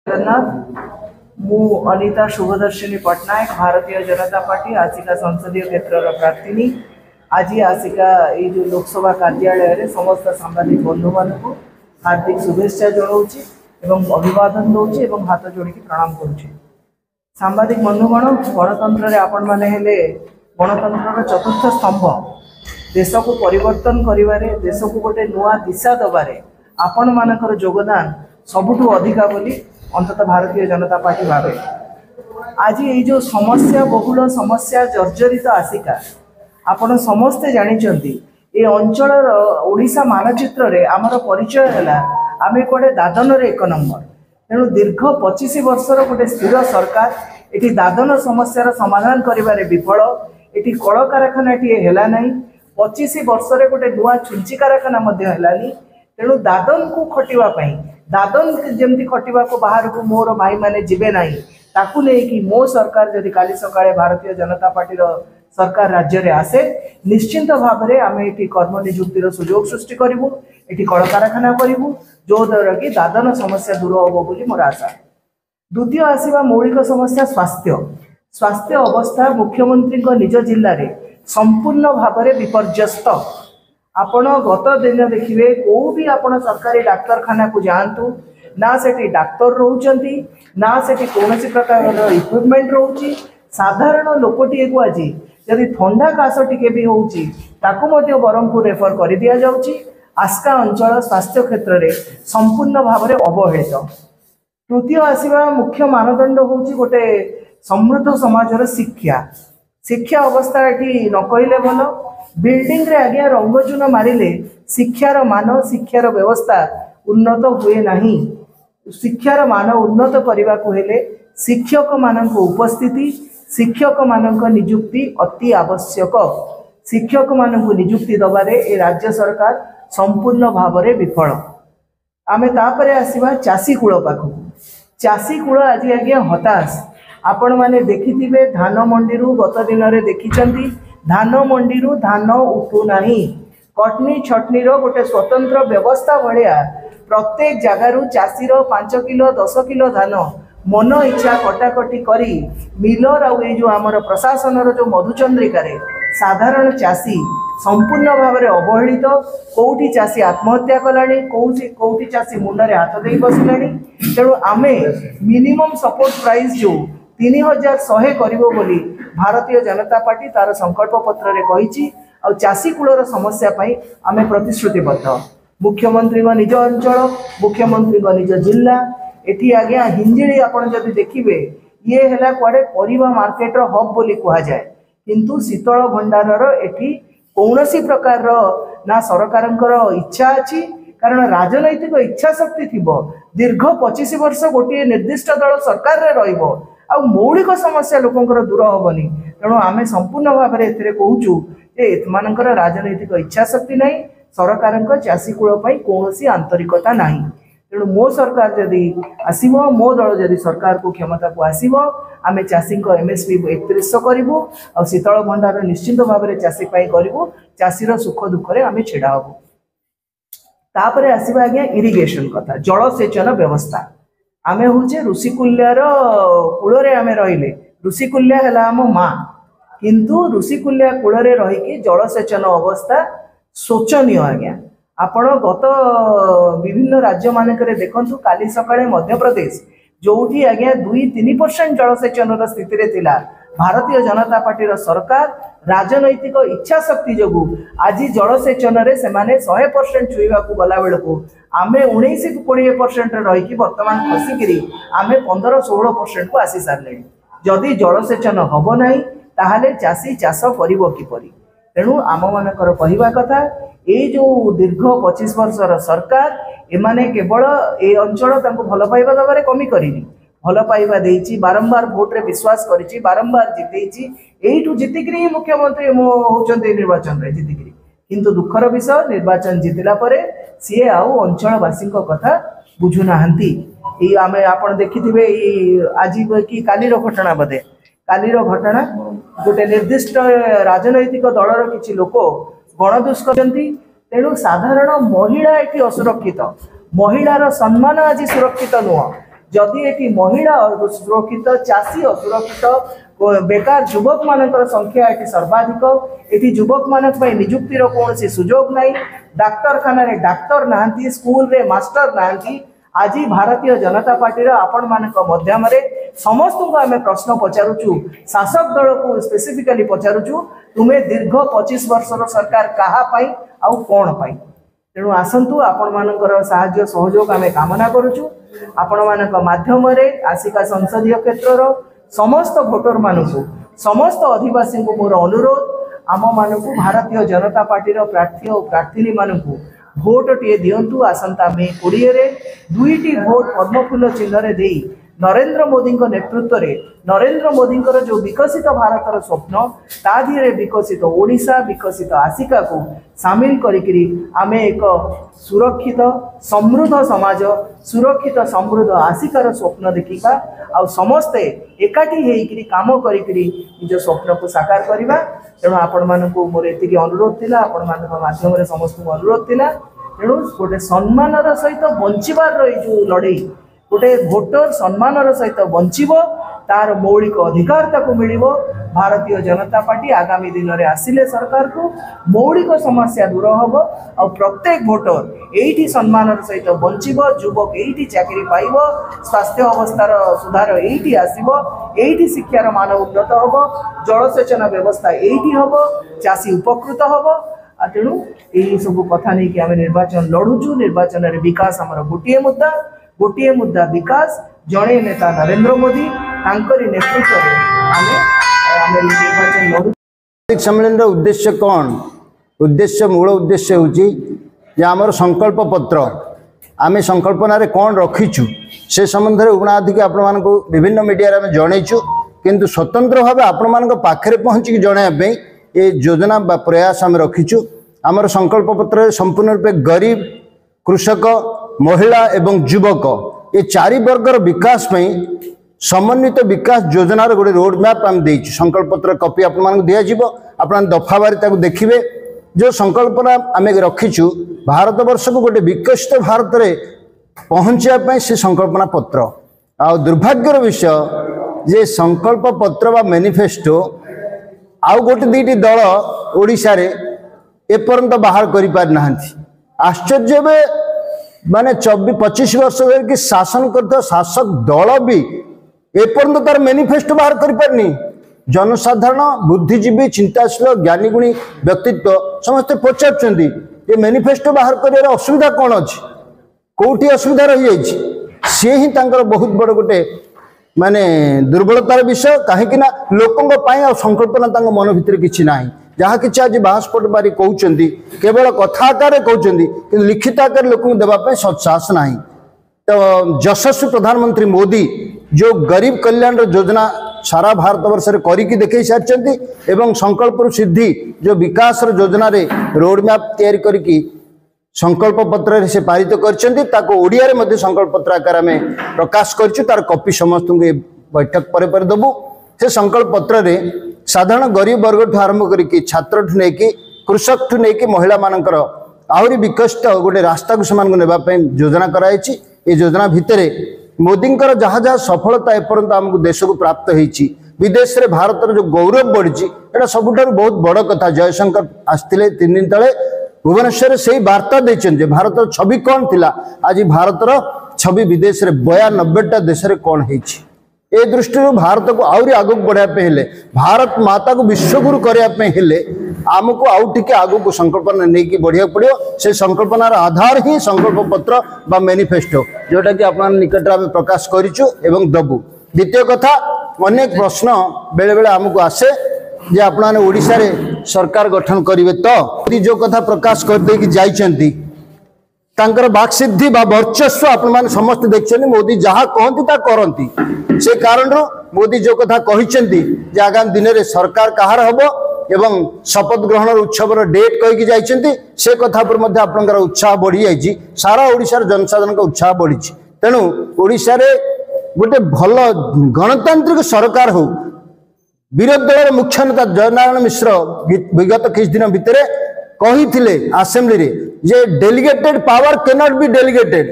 जगन्नाथ मु अनिता शुभदर्शिनी पट्टनायक भारतीय जनता पार्टी आसिका संसदीय क्षेत्र प्रार्थी आज आसिका ये जो लोकसभा कार्यालय रे समस्त सांबादिक बंधु मान हार्दिक शुभेच्छा जनाऊँगी अभिवादन दूसरी हाथ जोड़ी प्रणाम करुँच। सांबादिक बंधुगण गणतंत्र आपण मैंने गणतंत्र चतुर्थ स्तंभ देश को परिवर्तन करिवारे देश को गोटे नुआ दिशा दबारे आपण मानकर योगदान सबुठु अधिका बोली अंततः भारतीय जनता पार्टी भावे आज ये जो समस्या बहुल समस्या जर्जरित आसिका आपण समस्ते जानिचंती ए अंचल ओडिशा मानचित्र रे आमर परिचय है आमे कोडे दादन रे एक नंबर तेणु दीर्घ 25 वर्षर गोटे स्थिर सरकार एटी दादन समस्यार समाधान करिबारे विफल एटी कल कारखाना हेला नहीं 25 वर्ष रे गोटे नुआ छुंची कारखाना मध्य हेलानी तेणु दादन को खटिवाई दादन जमती खटिवा को बाहर को मोर भाई माने जीवे नहीं ताकू लेकिन मो सरकार जदि काली सकाळे भारतीय जनता पार्टी सरकार राज्य रे आसे निश्चिंत भाव में आम ये कर्म निजुक्तिर सुजोग सृष्टि करूँ ये कल कारखाना करूँ जो द्वारा कि दादन समस्या दूर हम बोली मोर आशा। द्वितीय आसवा मौलिक समस्या स्वास्थ्य स्वास्थ्य अवस्था मुख्यमंत्री निज जिले में संपूर्ण भाव में विपर्यस्त आपण गत दिन देखिए कौ भी आपण सरकारी डाक्तरखाना को जातु ना से डाक्तर रोचंती ना से कौन प्रकार इक्विपमेंट रोची साधारण लोकटे को आज यदि ठंडा काश टी भी होची ब्रह्मपुर रेफर कर दि जाउची। आस्का अंचल स्वास्थ्य क्षेत्र में संपूर्ण भाव में अवहेलित। तृतीय आसवा मुख्य मानदंड होची गोटे समृद्ध समाजर शिक्षा शिक्षा अवस्था ये न कहले भल बिल्डिंग रे आज्ञा रंगचून मारिले शिक्षार मान शिक्षार व्यवस्था उन्नत हुए नहीं। शिक्षार मान उन्नत करने को हेले शिक्षक मानक उपस्थिति शिक्षक मानक निजुक्ति अति आवश्यक। शिक्षक मानक निजुक्ति दबारे ए राज्य सरकार संपूर्ण भाव में विफल। आमे तापरे आसीबा चाषी कूल पाखु चाषी कूल आज आज्ञा हताश आपण माने देखिथिबे धान मंडी गत दिन में देखिछंती धान मंडी धान उठू नहीं कटनी छटनी गोटे स्वतंत्र व्यवस्था भाया प्रत्येक जगार चाषीर 5 किलो 10 किलो धान मन इच्छा कटाकटी करी मिलर आ जो आमर प्रशासन जो मधुचंद्रिका साधारण चाषी संपूर्ण भाव में अवहेलित कौटी चाषी आत्महत्या कलानी कौटी चाषी मुंडे हाथ दे बसला तेणु आमे मिनिमम सपोर्ट प्राइस जो 3100 करिवो बोली भारतीय जनता पार्टी तार संकल्प पत्र रे कहिछि आ चाषी कूलर समस्या पई आमे प्रतिश्रुतिबद्ध। मुख्यमंत्री निज अंचल मुख्यमंत्री निज जिला एठी आज्ञा हिंजिड़ी आपण जदि देखिबे ये हैला कुआडे परिबा मार्केट रो हब बोली कहा जाए किंतु शीतल भंडारर एठी कौनसी प्रकार ना सरकारंकर इच्छा अछि कारण राजनैतिक इच्छा शक्ति थिबो दीर्घ 25 वर्ष गोटे निर्दिष्ट दल सरकार रे रहिबो आ मौलिक समस्या लोकंकर दूर हेनी तेणु आम संपूर्ण भाव में ए कहूँ एमानकर राजनैतिक इच्छा शक्ति नहीं सरकार चाषी कूल कौन आंतरिकता नहीं तेणु मो सरकार जदि आसो मो दल जदि सरकार को क्षमता को आसो आम चाषी एमएसपी 3100 करूँ आ शीतल भंडार निश्चिंत भाव में चाषी करूँ चाषीर सुख दुखे आम छिड़ा हबू। तापर आसवा आज्ञा इरिगेशन कथा जलसेचन व्यवस्था आमे हूँ ऋषिकुल्यार कूल आमे रहिले ऋषिकुल्या है आम माँ किंतु ऋषिकुल्या कूल रहीकि जलसेचन अवस्था शोचनीय आज्ञा आपण गत विभिन्न राज्य मानक देखु काली सकाळे मध्य प्रदेश जोठी आज्ञा 2-3% जलसेचन स्थिति थिला भारतीय जनता पार्टी सरकार राजनैतिक इच्छा शक्ति जोगु आज जलसेचन रे सेमाने 100% छुईवा को गला बेलू आमे 19-20% रहीकि वर्तमान खसिकी आमे 15-16% को आसी सारे जदि जलसेचन हम ना ताहले चाषी चाष करिवो किपरि तेणु आम मानकर कहवा कथा ये जो दीर्घ 25 वर्षर सरकार एमाने केवल ए अंचल भल पाइबा दबारे कमी करिनी भल पाइबा देइछि बारंबार भोट रे विश्वास करिछि बारंबार जितेछि एइठु जितिकरी मुख्यमंत्री होउचंती निर्वाचन रे जितिकरी किंतु दुखर विषय निर्वाचन जितिला परे सी आउ अंचलवासी कथा बुझु नाहंती। ये आमे आपण देखिथिबे आज कि कालीर घटना बदे कालीर घटना गोटे निर्दिष्ट राजनैतिक दलर किछि लोक गणदुष्करती तेणु साधारण महिला ये असुरक्षित महिलार सम्मान आज सुरक्षित नुह जदि ये महिला सुरक्षित चाषी असुरक्षित बेकार युवक मान संख्या ये सर्वाधिक ये युवक मान निजुक्तिर कौन सुजोग ना डाक्तरखाना डाक्तर ना स्कूल रे मास्टर ना आज भारतीय जनता पार्टी आपण मान मध्यम समस्त को आम प्रश्न पचारुचु शासक दल को स्पेसिफिकली पचारुचु तुम्हें दीर्घ 25 वर्षर सरकार कहा आउ कौन पाई तेणु आसतु आपण मानकर साहाय्य सहयोग आम कामना करुचु आपण मानक माध्यम आसिका संसदीय क्षेत्र समस्त भोटर मानू समस्त आदिवासी को मोर अनुरोध आम मानक भारतीय जनता पार्टी प्रार्थी और प्रार्थी मानू भोट टे दिंतु आसंता मे 20 रे 2टी भोट पद्मफूल चिन्ह दे नरेंद्र मोदी नेतृत्व रे नरेंद्र मोदी जो विकसित भारतर स्वप्न ता धीरे विकसित ओडिशा विकसित आसिका को सामिल करिकरी आमे एक सुरक्षित समृद्ध समाज सुरक्षित समृद्ध आसिकार स्वप्न देखिबा आ समस्ते एकाठी हेकरी काम करिकरी निज स्वप्न को साकार करबा तेणु आपण मानकु मोर एतिकी अनुरोध थिला आपण मानक माध्यम रे समस्त को अनुरोध थिला तेणु गोटे सम्मानर सहित बंचिबार जो लड़ई गोटे भोटर सम्मानर सहित बंचिबो तार मौलिक अधिकार ताको मिलिबो भारतीय जनता पार्टी आगामी दिन में आसिले सरकार को मौलिक समस्या दूर हम और प्रत्येक भोटर यही सम्मान सहित बंचिबो युवक यही चाकरी पाइब स्वास्थ्य अवस्थार सुधार यही आसीबो यही शिक्षार मान उन्नत हम जलसेचन व्यवस्था यही हम चाषी उपकृत हम तेणु यही सब कथा नहीं कि आम निर्वाचन लड़ुचु निर्वाचन रे विकास आमर गोटे मुद्दा विकास जड़े नेता नरेंद्र मोदी तांकरी नेतृत्व में निर्वाचन लड़ु सम्मेलन उद्देश्य कौन उद्देश्य मूल उद्देश्य हूँ आमर संकल्प पत्र आम संकल्पना कौन रखीचु से संबंध में उगणाधिक आपण को विभिन्न मीडिया में जनईचु किंतु स्वतंत्र भाव आपण मान पाखे पहुँचिक जनवाई ये योजना बा प्रयास आम रखीचु आमर संकल्प पत्र संपूर्ण रूपे गरीब कृषक महिला एवं युवक ये चारि वर्गर विकास समन्वित विकास योजनार गोटे रोड मैप आम देइछु संकल्प पत्र कॉपी आपन दिज्व आप दफावारी देखिए जो संकल्पना आम रखीचु भारत वर्ष को गोटे विकसित भारत में पहुँचापी से संकल्पना पत्र आ दुर्भाग्यर विषय जे संकल्प पत्र बा मैनिफेस्टो आउ गोटे दुईटी दल ओडिशा रे एपर्यंत बाहर करि पार नाहंती आश्चर्य माने 24-25 वर्ष धरिकी शासन करता शासक दल भी एपर्यंत तार मैनिफेस्टो बाहर कर पारनी जनसाधारण बुद्धिजीवी चिंताशील ज्ञानीगुणी व्यक्तित्व समस्ते पचार ये मैनिफेस्टो बाहर कर असुविधा कौन अच्छी कौटी असुविधा रही जाइए सी ही बहुत बड़ गोटे माने दुर्बलतार विषय कहीं लोकों संकल्पना मन भितर किसी ना जहाँ कि आज बास्पट बारी कहते केवल कथा आकार कहते कि लिखित आकार लोक देवाई सत्साहस ना तो यशस्वी प्रधानमंत्री मोदी जो गरीब कल्याण योजना सारा भारत वर्ष में करके देखी सारी एवं संकल्प सिद्धि जो विकास योजना रे रोड मैप तैयारी करके संकल्प पत्र से पारित कर संकल्प पत्र आकार में प्रकाश करूँ तार कॉपी समस्त को बैठक पर दबू से संकल्प पत्र रे साधारण गरीब वर्ग आरंभ करके छात्र ठू नहीं कृषक ठू नहीं महिला मानकर आहरी विकसित गोटे रास्ता को सेमान नापी योजना कराई योजना भितर मोदी जहाँ जहाँ सफलता एपर्यंत आमको देश को प्राप्त होती विदेश में भारत जो गौरव बढ़ी एटा सबुठ बहुत बड़ कथा जयशंकर आसते 3 दिन तले भुवनेश्वर से ही वार्ता देते भारत छवि कौन थिला आज भारतर छवि विदेश में 92टा देश में कौन है ए दृष्टि भारत को आहरी आग बढ़ापे हेले भारत माता को विश्वगुरु करने आमको आउ टिके आग को संकल्पना नहीं बढ़िया पड़ो से संकल्पनार आधार ही संकल्प पत्र बा मैनिफेस्टो जोटा कि आप निकट में प्रकाश करूँ एवं दबू द्वितीय कथा अनेक प्रश्न बेले बेले आमको आसे जे आपने ओडिशा रे सरकार गठन करेंगे तो जो कथा प्रकाश करदे जाइछंती तांकर बाक्सिद्धि वर्चस्व आप समस्त देखते मोदी जहाँ कहती ता करती से कारण मोदी जो कथा कहते आगामी दिन में सरकार कहार हम एवं शपथ ग्रहण उत्सव डेट कहीकि जाइछंती से कथा पर आपनकर उत्साह बढ़ी जाइए सारा ओडिशार जनसाधारण का उत्साह बढ़ी तेणु ओडिशा रे गोटे भल गणतांत्रिक सरकार हो विरोधी दल मुख्य नेता जयनारायण मिश्र विगत किछ दिन भितर कही असेंबली रे जे delegated power cannot be delegated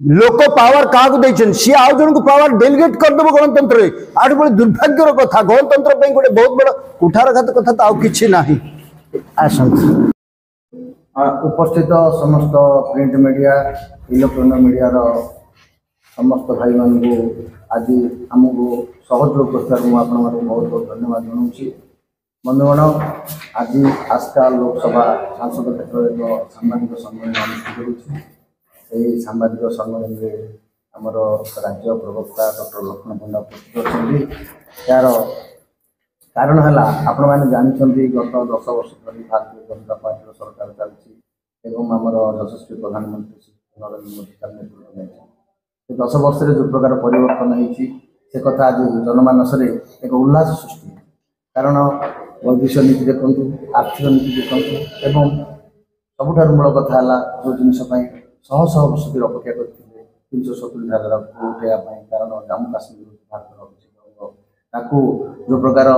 लोक पावर क्या सी आउ जन को पावर डेलीगेट करदेव गणतंत्र आठ बड़े दुर्भाग्यर कथा गणतंत्र गोटे बहुत बड़ कुठारघात कथा तो आउ कि ना उपस्थित समस्त प्रिंट मीडिया इलेक्ट्रोनिक मीडिया समस्त भाई मान आज आमको सहयोग कर बहुत बहुत धन्यवाद जनाऊँ बंधुगण आज आस्का लोकसभा सांसद क्षेत्र एक सांबादिक सम्मेलन अनुष्ठित हो सांबादिक सम्मेलन में आमर राज्य प्रवक्ता डॉक्टर लक्ष्मण पंडा उपस्थित अच्छा यार कारण है आपण मैंने जानते गत 10 वर्ष धरी भारतीय जनता पार्टी सरकार चलती आमर यशस्वी प्रधानमंत्री श्री नरेंद्र मोदी का नेतृत्व नहीं 10 वर्ष जो प्रकार परिवर्तन होती कथा आज जनमानस एक उल्लास सृष्टि कारण वैदेशिक नीति देखूँ आर्थिक नीति देखूँ सबुठ मूल कथा जो जिनस शह शह वर्ष धरी अपेक्षा करते 370 धारा उठाइवाई कारण जम्मू काश्मीर भारत जो प्रकार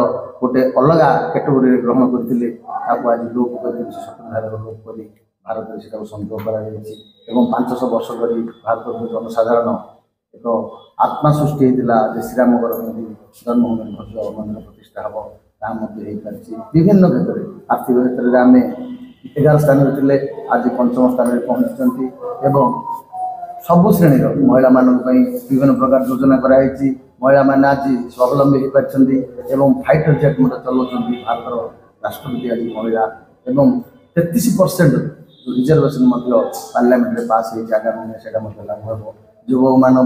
गोटे अलग कैटेगोरी ग्रहण करते आज लोप कर 370 धारा लोप कर भारत में संग्रह कर 500 वर्ष धरी भारत जनसाधारण एक आत्मा सृष्टि होता श्रीराम जन्मभूमि भव्य मंदिर प्रतिष्ठा हम ताकि विभिन्न क्षेत्र में आर्थिक क्षेत्र में आम 11 स्थान थे आज 5म स्थान में पहुँची सबु श्रेणी महिला मानी विभिन्न प्रकार योजना कराई महिला मैंने आज स्वावलम्बी हो पार्टी फाइटर जेट चलाउँ भारत राष्ट्रपति आज महिला 33% जो रिजर्वेशन पार्लियामेंट में पास हो आगामी दिन से लागू हम युवक मान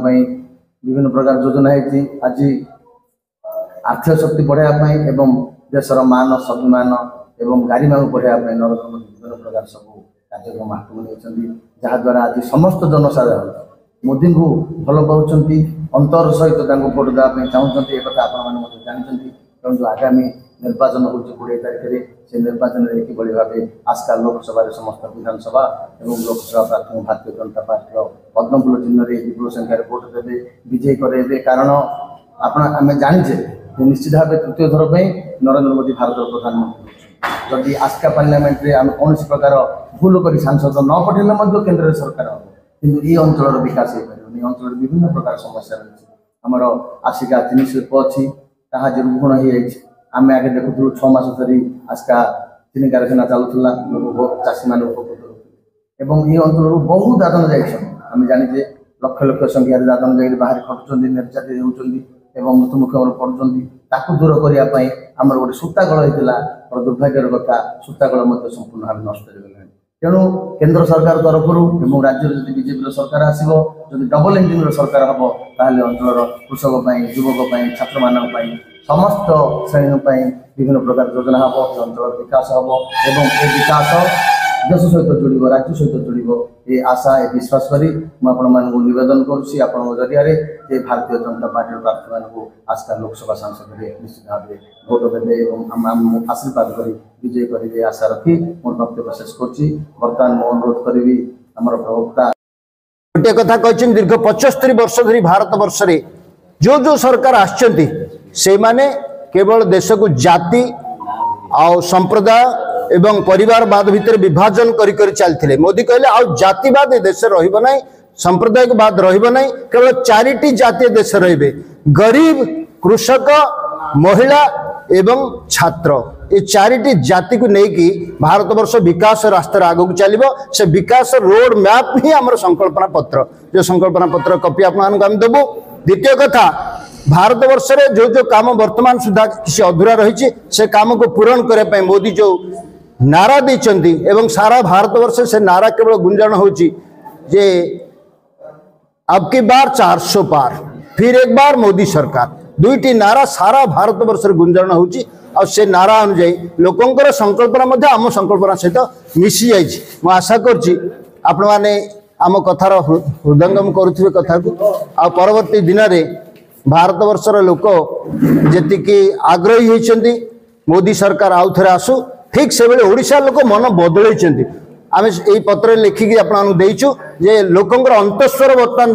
विभिन्न प्रकार योजना है आज आर्थिक शक्ति बढ़ावाई देशर मान स्वाभिमान एवं गारिमा बढ़ावाई नरेंद्र मोदी विभिन्न प्रकार सब कार्यक्रम हाथ नहीं जहाद्वारा आज समस्त जनसाधारण मोदी को भल पाँच अंतर सहित भोट देवाई चाहते एक आप जानते तेणु जो आगामी निर्वाचन हो 20 तारिख से निर्वाचन में किभली भाव आस्का लोकसभा समस्त विधानसभा और लोकसभा प्रार्थी भारतीय जनता पार्टी पद्मफूल चिन्ह विपुल संख्यार भोट देवे विजयी करे कारण आम जाचे निश्चित भाव तृतीय थर पर नरेंद्र मोदी भारत प्रधानमंत्री जदि आस्का पार्लियामेंट में आम कौन प्रकार भूल कर सांसद न पठेले केन्द्र सरकार हम किंतु ये अंचल विकास हो पार अंचल विभिन्न प्रकार समस्या रही आमर आसिका चीनी शिल्प अच्छी ताहा जो ऋण हो आम आगे देखुलू 6 मास धरी आस्का चीनी कारखाना चलूला चाषी मान उपकृत होते ये अंचल बहुत दादन जाम जाचे लक्ष लक्ष संख्यार दादन जा बाहर खटुंट निर्याति होती मृत्युमुखम पड़ुं दूर करने आमर गोटे सूताकल होता बड़ दुर्भाग्यर कथा सूताकल संपूर्ण भाव नष्ट हो गला तेणु केंद्र सरकार तरफ राज्य में बीजेपी सरकार आसो डबल इंजिन सरकार हम ताल अंचल कृषक युवक छात्र मान समस्त श्रेणी विभिन्न प्रकार योजना हम अंचल विकास हम और विकास देश सहित जोड़ राज्य सहित जोड़ ये आशा ये विश्वास करी मुझे निवेदन करुँची जरिया भारतीय जनता पार्टी प्रार्थी मान आस्का लोकसभा सांसद निश्चित भाव भोट देवे और आशीर्वाद कर विजय करेंगे आशा रखी मोर वक्तव्य शेष कर अनुरोध करी आमर प्रवक्ता गोटे कथा कहते दीर्घ 75 वर्ष धरी भारत वर्ष रे जो जो सरकार आसचंती से माने केवल देश को जाति आउ संप्रदाय एवं परिवारवाद भितर विभाजन कर चलते मोदी कहले आउ जातिवाद देश रहिबो नहीं सांप्रदायिकवाद रहिबो नहीं केवल 4टी जातीय देश रहिबे गरीब कृषक महिला एवं छात्र ये 4टी जाति को लेकिन भारत वर्ष विकास रास्तार आगक चलो से विकास रोड मैप ही आम संकल्पना पत्र जो संकल्पना पत्र कॉपी आपको आम देवु द्वितीय कथा भारत वर्ष रे जो जो काम वर्तमान सुधा किसी अधूरा रही से काम को पूरण करने मोदी जो नारा देचंती एवं सारा भारत वर्ष से नारा केवल गुंजन होची जे अब की बार 400 पार फिर एक बार मोदी सरकार 2टी नारा सारा भारत वर्ष गुंजन होची और से नारा अनुଯାयी लोकंकर संकल्पना आम संकल्पना सहित मिसी जाइए मु आशा करछि आपण माने आम कथार हृदयंगम करुथिबे कथा को आ परवर्ती दिन रे भारत वर्षर लोक जेतिकी आग्रही होइछन्ती मोदी सरकार आउ थरे आसु ठीक से बेले ओडिशा लोक मन बदलैछन्ती आमे एई पत्र लिखिकी आपन देइछु जे लोकंकर अंतस्वर बर्तमान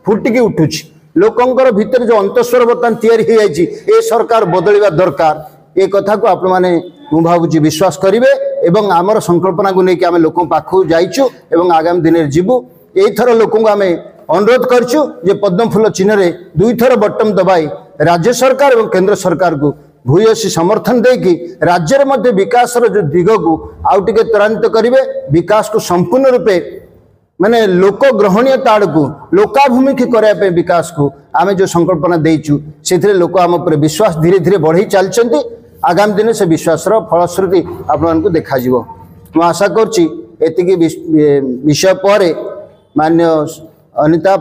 फुटिकी उठुछि लोकंकर भितर जो अंतस्वर बर्तमान तैयारी हो जाइछि ए सरकार बदलवा दरकार ए कथा को आपण माने मु भाबुछि विश्वास करिवे एवं आमर संकल्पना को लेकिन आमे लोक पाखु जाइछु एवं आगामी दिन रे जीवु एई थर लोकंको आमे अनुरोध करछु जे पद्म फूल चिन्ह रे 2 थर बटम दबाई राज्य सरकार और केंद्र सरकार को भूयसी समर्थन देकी राज्य मध्य विकास जो दिग को आउ टिके त्वरान्वित करेंगे विकास को संपूर्ण रूपे माने लोक ग्रहणीयता आड़ को लोकाभिमुखी करने विकास को आम जो संकल्पना देचु से लोक आम उपर विश्वास धीरे धीरे बढ़ई चलती आगामी दिन से विश्वास फलश्रुति आपको देखा मु आशा करुच्ची विषय पर मान्य अनिता